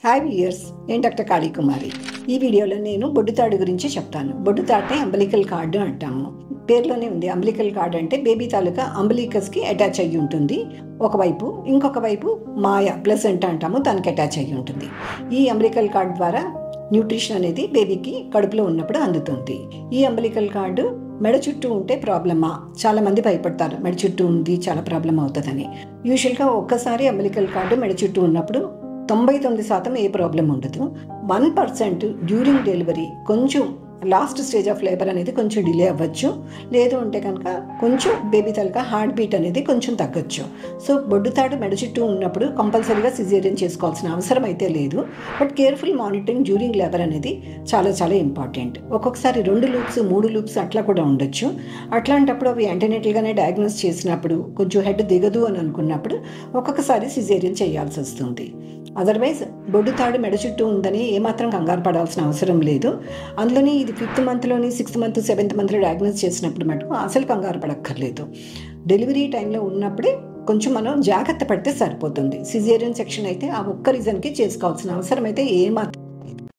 Hi viewers, నేను doctor కాళీ కుమారి. ఈ వీడియోలో నేను బొడ్డుతాడు గురించి చెప్తాను. బొడ్డుతాటే అంబలికల్ కార్డు అంటాము. పేరులోనే ఉంది. అంబలికల్ కార్డు అంటే బేబీ తాలూకా అంబలికస్కి అటాచ్ అయ్యి ఉంటుంది ఒకవైపు, ఇంకొక వైపు మాయ ప్లసెంటా అంటాము, దానికి అటాచ్ అయ్యి ఉంటుంది. ఈ అంబలికల్ కార్డు ద్వారా న్యూట్రిషన్ అనేది బేబీకి కడుపులో ఉన్నప్పుడు అందుతుంది. ఈ అంబలికల్ కార్డు మెడ చుట్టూ ఉంటే ప్రాబ్లమా? చాలామంది భయపడతారు, మెడ చుట్టూ ఉంది చాలా ప్రాబ్లం అవుతుందని. యూజువల్గా ఒక్కసారి అంబలికల్ కార్డు మెడ చుట్టూ ఉన్నప్పుడు 99% ఏ ప్రాబ్లం ఉండదు. 1% డ్యూరింగ్ డెలివరీ కొంచెం లాస్ట్ స్టేజ్ ఆఫ్ లేబర్ అనేది కొంచెం డిలే అవ్వచ్చు. లేదు అంటే కనుక కొంచెం బేబీ తలక హార్ట్ బీట్ అనేది కొంచెం తగ్గచ్చు. సో బొడ్డుతాడు మెడ చుట్టూ ఉన్నప్పుడు కంపల్సరీగా సిజేరియన్ చేసుకోవాల్సిన అవసరం అయితే లేదు. But careful monitoring during labour అనేది చాలా చాలా ఇంపార్టెంట్. ఒక్కొక్కసారి 2 లూప్స్ 3 లూప్స్ అట్లా కూడా ఉండొచ్చు. అట్లాంటప్పుడు అవి యాంటీనేటల్గానే డయాగ్నోస్ చేసినప్పుడు కొంచెం హెడ్ దిగదు అని అనుకున్నప్పుడు ఒక్కొక్కసారి సిజేరియన్ చేయాల్సి వస్తుంది. అదర్వైజ్ బొడ్డుతాడు మెడ చుట్టూ ఉందని ఏమాత్రం కంగారు పడాల్సిన అవసరం లేదు. అందులోని ఇది 5th మంత్లోని 6th మంత్ 7th మంత్లో డయాగ్నోస్ చేసినప్పుడు మటుకు అసలు కంగారు పడక్కర్లేదు. డెలివరీ టైంలో ఉన్నప్పుడే కొంచెం మనం జాగ్రత్త పడితే సరిపోతుంది. సిజేరియన్ సెక్షన్ అయితే ఆ ఒక్క రీజన్కి చేసుకోవాల్సిన అవసరం అయితే ఏమాత్రం